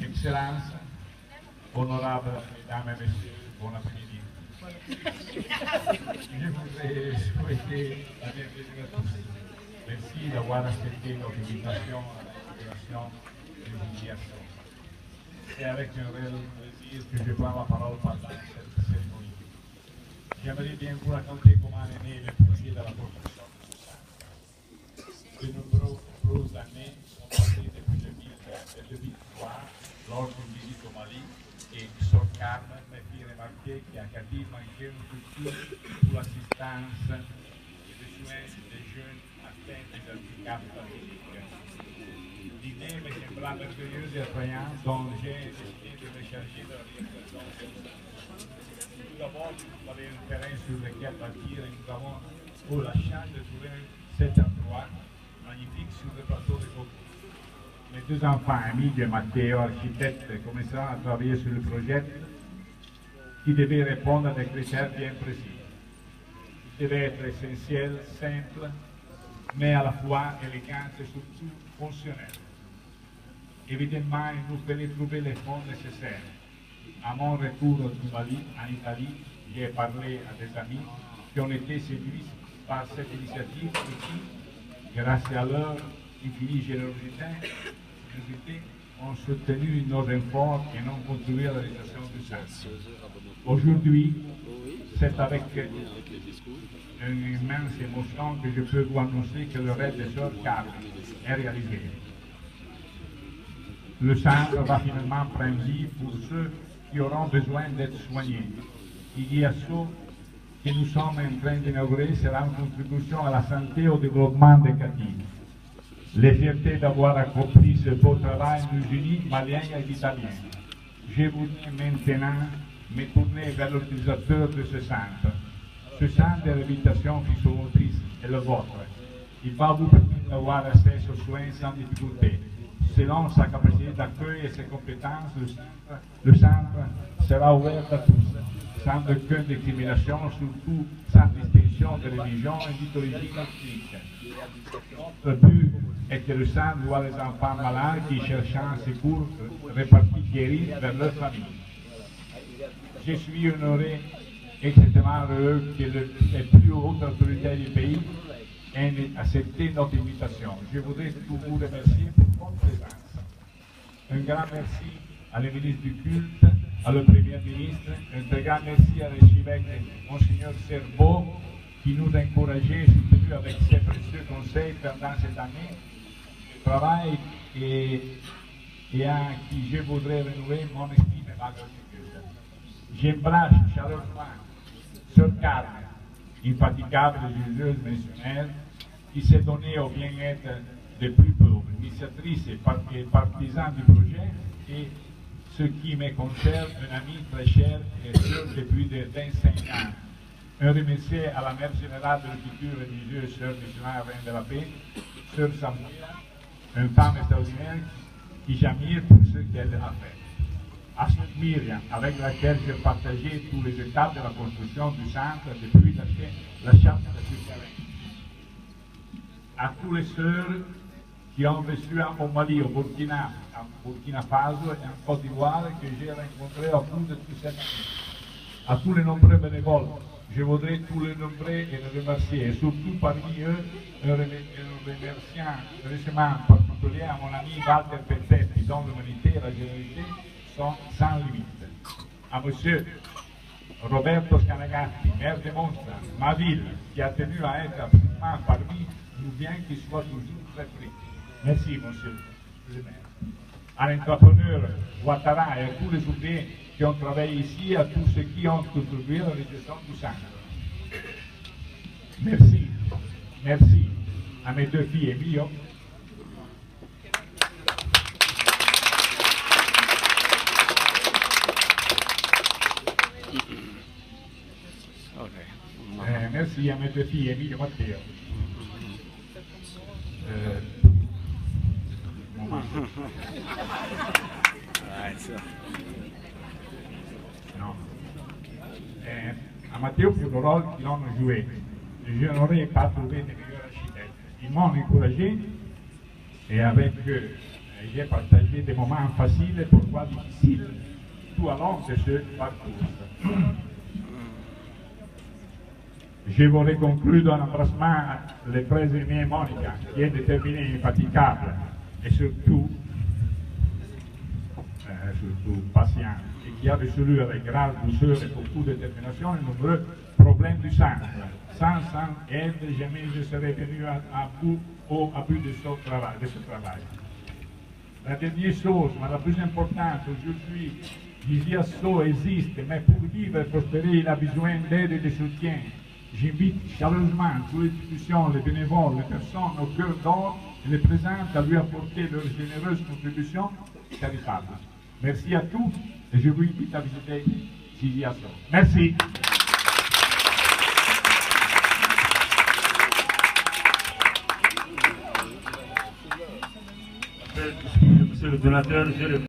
Excellence, honorables mesdames et messieurs, bon après-midi. Je voudrais souhaiter la bienvenue à tous. Merci d'avoir accepté notre invitation à la célébration de l'humiliation. C'est avec un réel plaisir que je prends la parole pendant cette cérémonie. J'aimerais bien vous raconter comment est né le projet de la construction de ce De nombreuses années sont passées depuis le 2003 lors d'une visite au Mali et Sor Carmen me fit remarquer qu'Acadie manquait une culture pour l'assistance et les soins des jeunes atteints des handicaps physiques. L'idée me sembla merveilleuse et attrayante, donc j'ai décidé de me charger de la réalisation. Tout d'abord, il fallait un terrain sur lequel bâtir et nous avons eu la chance de trouver cet endroit magnifique sur le plateau de Coco. Mes deux enfants, Emilio et Matteo, architectes, commenceront à travailler sur le projet qui devait répondre à des critères bien précis. Il devait être essentiel, simple, mais à la fois élégant et surtout fonctionnel. Évidemment, il nous fallait trouver les fonds nécessaires. À mon retour du Mali, en Italie, j'ai parlé à des amis qui ont été séduits par cette initiative et qui, grâce à leur infinie générosité, ont soutenu nos efforts et ont contribué à la réalisation du centre. Aujourd'hui, c'est avec une immense émotion que je peux vous annoncer que le rêve de Sœur Carmen est réalisé. Le centre va finalement prendre vie pour ceux qui auront besoin d'être soignés. L'IGIASO que nous sommes en train d'inaugurer sera une contribution à la santé et au développement des Cadiz. Les fiertés d'avoir accompli ce beau travail nous unit, Maliens et Italiens. Je voudrais maintenant me tourner vers l'utilisateur de ce centre. Ce centre de réhabilitation physiomotrice est le vôtre. Il va vous permettre d'avoir accès aux soins sans difficulté. Selon sa capacité d'accueil et ses compétences, le centre sera ouvert à tous, sans aucune discrimination, surtout sans distinction de religion et d'idéologie ethnique. Notre but est que le centre voit les enfants malades qui cherchent un secours répartis guéris vers leur famille. Je suis honoré et extrêmement heureux que les plus hautes autorités du pays aient accepté notre invitation. Je voudrais vous remercier pour votre présence. Un grand merci à le ministre du culte, à le Premier ministre, un très grand merci à l'archevêque Monseigneur Serbo qui nous a encouragés et soutenus avec ses précieux conseils pendant cette année de travail et à qui je voudrais renouveler mon estime et ma gratitude. J'embrasse chaleureusement Sœur Carmen, infatigable religieuse missionnaire qui s'est donnée au bien-être des plus pauvres, initiatrice et partisan du projet et ce qui me concerne, un ami très cher et sûr depuis de 25 ans. Un remerciement à la mère générale de l'Institut religieux, Sœur missionnaire Reine de la Paix, Sœur Samuela, une femme extraordinaire qui j'admire pour ce qu'elle a fait. À Sœur Myriam, avec laquelle j'ai partagé tous les étapes de la construction du centre depuis la charte de Succaré. À tous les sœurs qui ont reçu au Mali, au Burkina Faso et en Côte d'Ivoire que j'ai rencontrés au cours de toute cette année. À tous les nombreux bénévoles, je voudrais tous les nombrer et les remercier, et surtout parmi eux, un remerciement particulier à mon ami Walter Pensetti, dont l'humanité et la générosité sont sans limite. À monsieur Roberto Scanagatti, maire de Monza, ma ville, qui a tenu à être absolument parmi nous, bien qu'il soit toujours très pris. Merci, monsieur le maire. À l'entrepreneur Ouattara et à tous les ouvriers qui ont travaillé ici, à tous ceux qui ont contribué à la réalisation du centre. Merci. Merci à mes deux filles, Emilio. Merci à mes deux filles, Emilio et Matteo. No. à Matteo pour le rôle qu'ils ont joué. Je n'aurais pas trouvé de meilleurs architectes. Ils m'ont encouragé et avec eux, j'ai partagé des moments faciles et parfois difficiles tout au long de ce parcours. Je voudrais conclure en embrassement à le très aimé Monica, qui est déterminée, infatigable et surtout patiente, et qui a résolu avec grande douceur et beaucoup de détermination les nombreux problèmes du centre. Sans elle, jamais je serais venu à bout de ce travail. La dernière chose, mais la plus importante, aujourd'hui, JCASO existe, mais pour vivre et prospérer, il a besoin d'aide et de soutien. J'invite chaleureusement toutes les institutions, les bénévoles, les personnes au cœur d'or et les présentes à lui apporter leur généreuse contribution charitable. Merci à tous et je vous invite à visiter JCASO. Merci. Monsieur le donateur,